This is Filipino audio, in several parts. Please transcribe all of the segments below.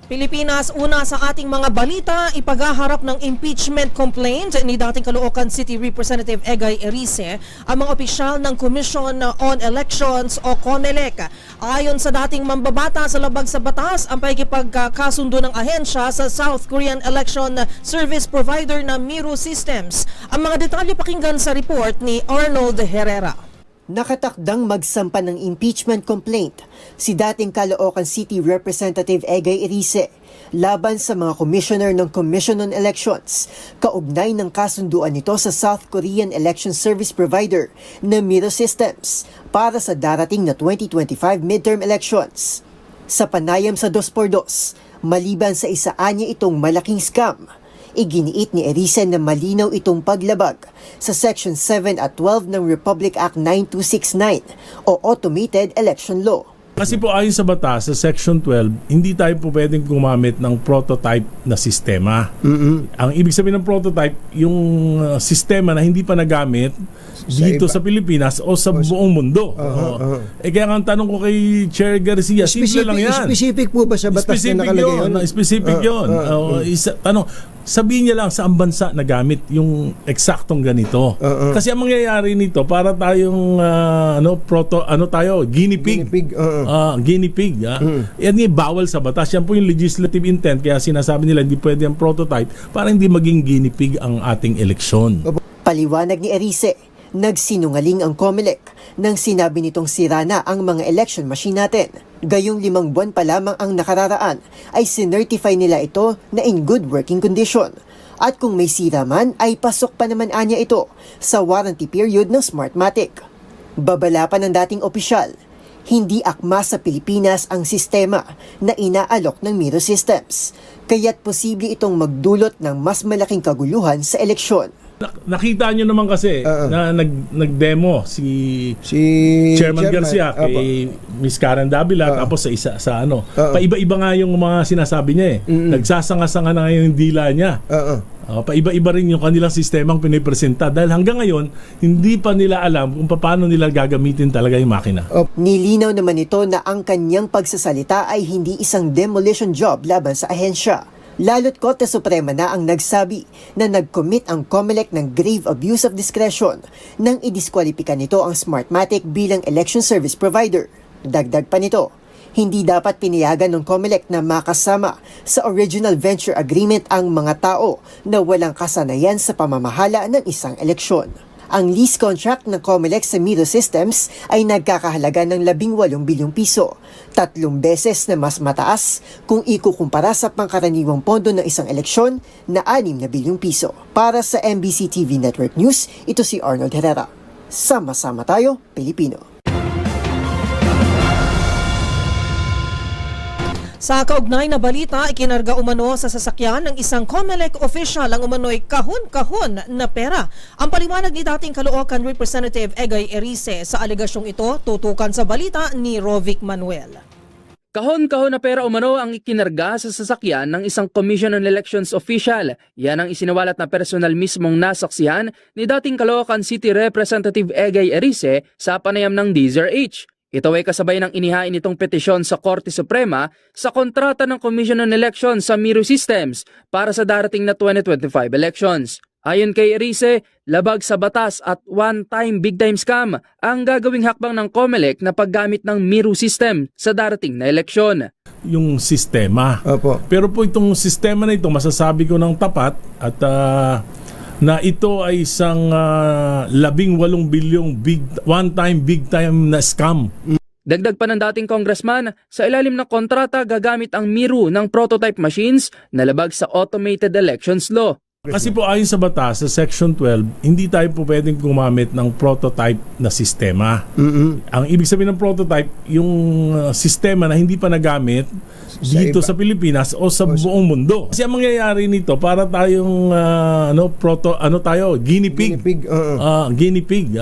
Pilipinas, una sa ating mga balita, ipaghaharap ng impeachment complaint ni dating Caloocan City Representative Egay Erice ang mga opisyal ng Commission on Elections o COMELEC. Ayon sa dating mambabata sa labag sa batas, ang pakikipagkasundo ng ahensya sa South Korean Election Service Provider na Miro Systems. Ang mga detalye pakinggan sa report ni Arnold Herrera. Nakatakdang magsampa ng impeachment complaint si dating Caloocan City Representative Egay Erice laban sa mga commissioner ng Commission on Elections kaugnay ng kasunduan nito sa South Korean Election Service Provider na Miro Systems para sa darating na 2025 midterm elections. Sa panayam sa 2x2, maliban sa isaanya itong malaking scam, iginiit ni Erice na malinaw itong paglabag sa Section 7 at 12 ng Republic Act 9269 o Automated Election Law. Kasi po ayon sa batas, sa Section 12, hindi tayo po pwedeng gumamit ng prototype na sistema. Ang ibig sabihin ng prototype, yung sistema na hindi pa nagamit dito sa Pilipinas o sa buong mundo. Kaya ang tanong ko kay Chair Garcia, simple lang yan. Specific po ba sa batas na nakalagay yun? Specific yun. Tanong, sabihin niya lang sa bansa na gamit yung eksaktong ganito. Kasi ang mangyayari nito, para tayong guinea pig. Guinea pig. Yan yung bawal sa batas. Yan po yung legislative intent. Kaya sinasabi nila hindi pwede ang prototype para hindi maging guinea pig ang ating eleksyon. Paliwanag ni Erice, nagsinungaling ang COMELEC nang sinabi nitong sira na ang mga election machine natin. Gayong 5 buwan pa lamang ang nakararaan ay sinertify nila ito na in good working condition. At kung may sira man ay pasok pa naman anya ito sa warranty period ng Smartmatic. Babala pa ng dating opisyal, hindi akma sa Pilipinas ang sistema na inaalok ng Miro Systems, kaya't posible itong magdulot ng mas malaking kaguluhan sa eleksyon. Nakita nyo naman kasi na nag-demo si Chairman Garcia kay Miss Karen Davila tapos sa paiba-iba nga yung mga sinasabi niya nagsasanga-sanga na ngayon yung dila niya. Paiba-iba rin yung kanilang sistemang pinipresenta dahil hanggang ngayon hindi pa nila alam kung paano nila gagamitin talaga yung makina. Nilinaw naman ito na ang kanyang pagsasalita ay hindi isang demolition job laban sa ahensya. Lalo't Korte Suprema na ang nagsabi na nag-commit ang COMELEC ng grave abuse of discretion nang idiskwalipika nito ang Smartmatic bilang election service provider. Dagdag pa nito, hindi dapat pinayagan ng COMELEC na makasama sa original venture agreement ang mga tao na walang kasanayan sa pamamahala ng isang eleksyon. Ang lease contract ng COMELEC sa Miro Systems ay nagkakahalaga ng 18 bilyong piso, 3 beses na mas mataas kung ikukumpara sa pangkaraniwang pondo ng isang eleksyon na 6 na bilyong piso. Para sa MBC TV Network News, ito si Arnold Herrera. Sama-sama tayo, Pilipino. Sa kaugnay na balita, ikinarga umano sa sasakyan ng isang COMELEC official ang umano'y kahon-kahon na pera. Ang paliwanag ni dating Caloocan Representative Egay Erice sa alegasyong ito, tutukan sa balita ni Rovic Manuel. Kahon-kahon na pera umano ang ikinarga sa sasakyan ng isang Commission on Elections official. Yan ang isinawalat na personal mismong nasaksihan ni dating Caloocan City Representative Egay Erice sa panayam ng DZRH. Ito ay kasabay ng inihain nitong petisyon sa Korte Suprema sa kontrata ng Commission on Elections sa Miro Systems para sa darating na 2025 elections. Ayon kay Erice, labag sa batas at one-time big-time scam ang gagawing hakbang ng COMELEC na paggamit ng Miro System sa darating na eleksyon. Yung sistema. Pero po itong sistema na ito, masasabi ko ng tapat at na ito ay isang 18 bilyong one-time big-time na scam. Dagdag pa ng dating congressman, sa ilalim ng kontrata gagamit ang Miro ng prototype machines na labag sa Automated Elections Law. Kasi po ayon sa batas, sa Section 12, hindi tayo po pwedeng gumamit ng prototype na sistema. Ang ibig sabihin ng prototype, yung sistema na hindi pa nagamit dito sa Pilipinas o sa buong mundo. Kasi ang mangyayari nito, para tayong guinea pig. Guinea pig.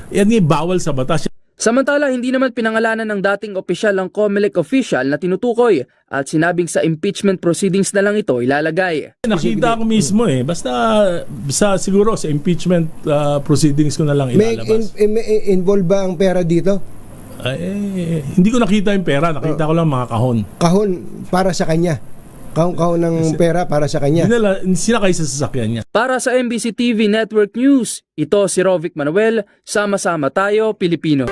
Yan yung bawal sa batas. Samantala, hindi naman pinangalanan ng dating opisyal ng COMELEC official na tinutukoy at sinabing sa impeachment proceedings na lang ito ilalagay. Nakita ko mismo basta siguro sa impeachment proceedings ko na lang ilalabas. May involve ba ang pera dito? Hindi ko nakita yung pera, nakita ko lang mga kahon. Kahon para sa kanya? Kaun-kaun ng pera para sa kanya. Sinakay sa sasakyan niya. Para sa MBC TV Network News, ito si Rovic Manuel, Sama-sama Tayo, Pilipino.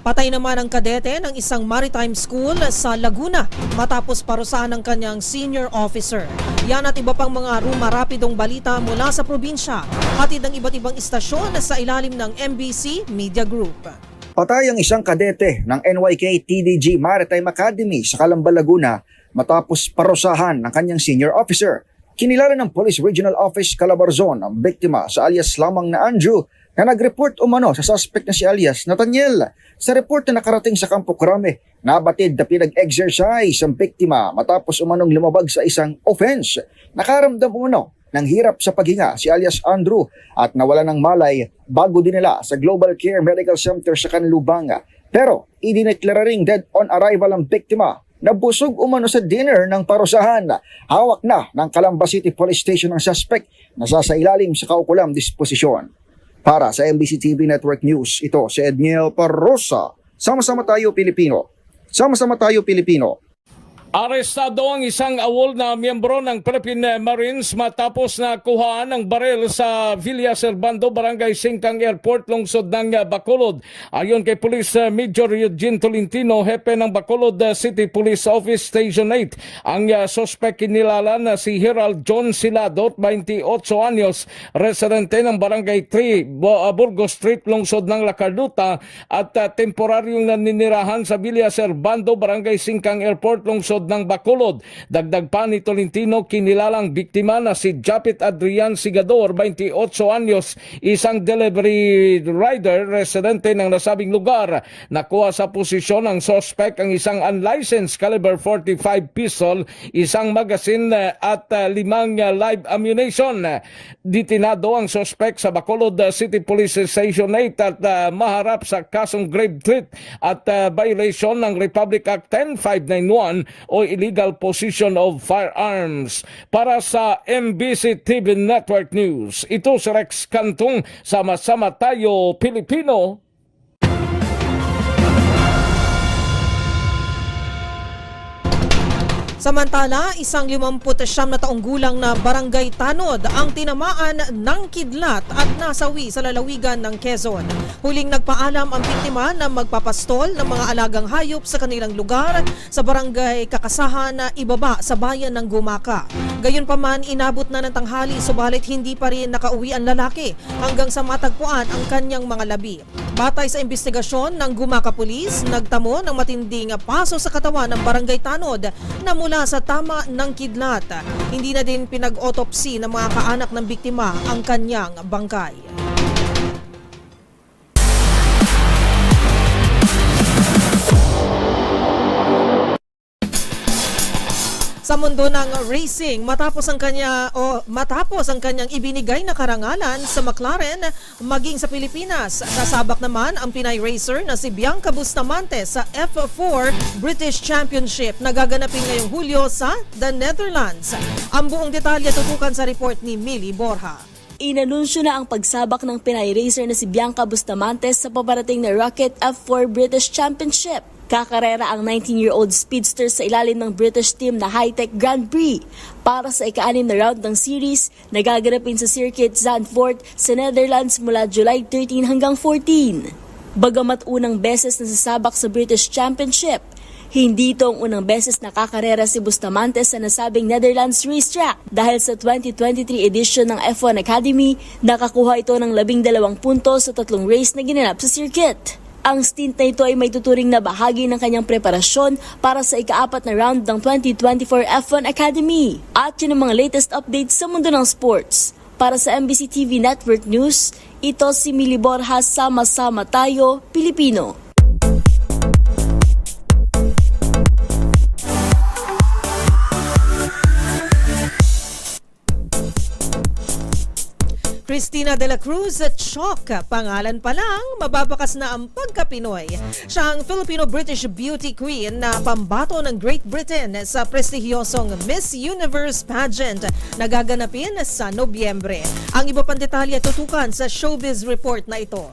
Patay naman ang kadete ng isang maritime school sa Laguna matapos parusahan ng kanyang senior officer. Yan at iba pang mga rumarapidong balita mula sa probinsya. Hatid ng iba't ibang istasyon sa ilalim ng MBC Media Group. Patay ang isang kadete ng NYK TDG Maritime Academy sa Calamba, Laguna matapos parusahan ng kanyang senior officer. Kinilala ng Police Regional Office Calabarzon ang biktima sa alias lamang na Andrew na nag-report umano sa suspect na si alias Nathaniel. Sa report na nakarating sa Campo Crame, nabatid na pinag-exercise ang biktima matapos umanong lumabag sa isang offense. Nakaramdam umano ng hirap sa paghinga si alias Andrew at nawala ng malay bago dinala sa Global Care Medical Center sa Canlubang. Pero idineklara ring dead on arrival ang biktima. Nabusog umano sa dinner ng parusahan. Hawak na ng Calamba City Police Station ang suspect na sasailalim sa kaukulang disposisyon. Para sa MBC TV Network News, ito si Edniel Parrosa. Sama-sama tayo Pilipino. Sama-sama tayo Pilipino. Arestado ang isang awol na miyembro ng Philippine Marines matapos na kuhaan ng baril sa Villa Servando, Barangay Singkang Airport, lungsod ng Bacolod. Ayon kay Police Major Eugene Tolentino, hepe ng Bacolod City Police Office Station 8, ang suspect kinilala na si Herald John Silado, 28 anyos, residente ng Barangay 3, Burgos Street, lungsod ng Lacarduta, at temporaryong naninirahan sa Villa Servando, Barangay Singkang Airport, lungsod ng Bacolod. Dagdag pa ni Tolentino, kinilalang biktima na si Japit Adrian Sigador, 28 anyos, isang delivery rider, residente ng nasabing lugar. Nakuha sa posisyon ng suspect ang isang unlicensed caliber 45 pistol, isang magazine at 5 live ammunition. Ditinado ang suspect sa Bacolod City Police Station 8 at maharap sa kasong grave threat at violation ng Republic Act 10591 o illegal possession of firearms. Para sa MBC TV Network News, ito si Rex Cantong, Sama-sama Tayo, Pilipino. Samantala, isang 59 na taong gulang na barangay Tanod ang tinamaan ng kidlat at nasawi sa lalawigan ng Quezon. Huling nagpaalam ang biktima na magpapastol ng mga alagang hayop sa kanilang lugar sa barangay Kakasahan na ibaba sa bayan ng Gumaka. Gayunpaman, inabot na ng tanghali subalit hindi pa rin nakauwi ang lalaki hanggang sa matagpuan ang kanyang mga labi. Batay sa investigasyon ng Gumaka Police, nagtamo ng matinding paso sa katawan ng barangay Tanod na mula sa tama ng kidlat. Hindi na din pinag-autopsy ng mga kaanak ng biktima ang kanyang bangkay. Sa mundo ng racing, matapos ang kanyang ibinigay na karangalan sa McLaren maging sa Pilipinas, nasabak naman ang Pinay racer na si Bianca Bustamante sa F4 British Championship na gaganapin ngayong Hulyo sa The Netherlands. Ang buong detalye tutukan sa report ni Millie Borja. Inanunsyo na ang pagsabak ng Pinay racer na si Bianca Bustamante sa paparating na Rocket F4 British Championship. Kakarera ang 19-year-old speedster sa ilalim ng British team na High-Tech Grand Prix para sa ika-6 na round ng series na gaganapin sa Circuit Zandvoort sa Netherlands mula July 13 hanggang 14. Bagamat unang beses na sasabak sa British Championship, hindi ito ang unang beses na kakarera si Bustamante sa nasabing Netherlands racetrack dahil sa 2023 edition ng F1 Academy, nakakuha ito ng 12 puntos sa 3 race na ginanap sa circuit. Ang stint na ito ay may tuturing na bahagi ng kanyang preparasyon para sa ika-4 na round ng 2024 F1 Academy. At yun ang mga latest updates sa mundo ng sports. Para sa MBC TV Network News, ito si Millie Borja, Sama-sama Tayo, Pilipino. Cristina de la Cruz at Chok, pangalan pa lang, mababakas na ang pagka-Pinoy. Siya ang Filipino-British beauty queen na pambato ng Great Britain sa prestihiyosong Miss Universe pageant na gaganapin sa Nobyembre. Ang iba pang detalye tutukan sa showbiz report na ito.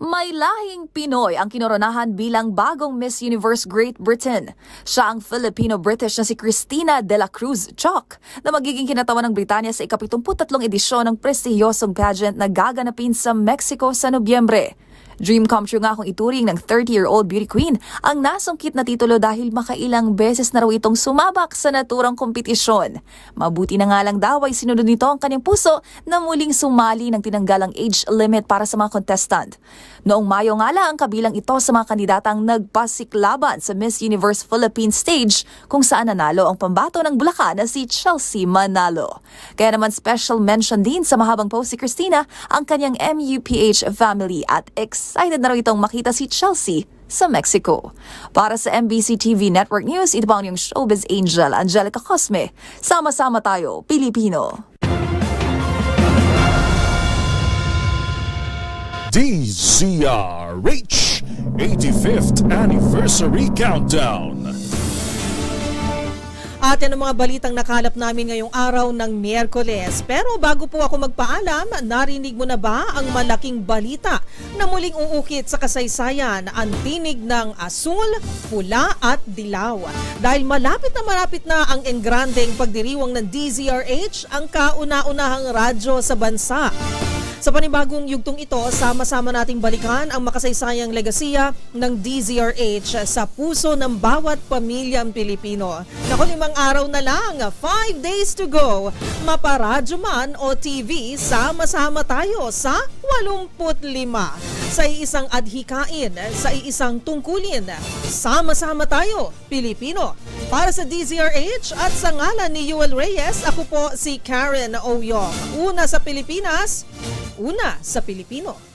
May lahing Pinoy ang kinoronahan bilang bagong Miss Universe Great Britain. Siya ang Filipino-British na si Cristina de la Cruz Choc na magiging kinatawan ng Britanya sa ika-73 edisyon ng prestihiyosong pageant na gaganapin sa Mexico sa Nobyembre. Dream come true nga kung ituring ng 30-year-old beauty queen ang nasungkit na titulo dahil makailang beses na raw itong sumabak sa naturang kompetisyon. Mabuti na nga lang daw ay sinunod nito ang kanyang puso na muling sumali ng tinanggalang age limit para sa mga contestant. Noong Mayo nga lang kabilang ito sa mga kandidatang nagpasiklaban sa Miss Universe Philippines stage kung saan nanalo ang pambato ng Bulacan na si Chelsea Manalo. Kaya naman special mention din sa mahabang post si Cristina ang kanyang MUPH family at excited na raw itong makita si Chelsea sa Mexico. Para sa MBC TV Network News, ito pa ang iyong showbiz angel, Angelica Cosme. Sama-sama tayo, Pilipino. DZRH 85th Anniversary Countdown. At yan ang mga balitang nakalap namin ngayong araw ng Miyerkules. Pero bago po ako magpaalam, narinig mo na ba ang malaking balita na muling uukit sa kasaysayan ang tinig ng asul, pula at dilaw? Dahil malapit na ang engrandeng pagdiriwang ng DZRH, ang kauna-unahang radyo sa bansa. Sa panibagong yugtong ito, sama-sama nating balikan ang makasaysayang legasiya ng DZRH sa puso ng bawat pamilyang Pilipino. Naku, 5 araw na lang, 5 days to go. Maparadyo man o TV, sama-sama tayo sa 85. Sa iisang adhikain, sa iisang tungkulin, sama-sama tayo, Pilipino. Para sa DZRH at sa ngalan ni Yuel Reyes, ako po si Karen Oyong. Una sa Pilipinas, una sa Pilipino.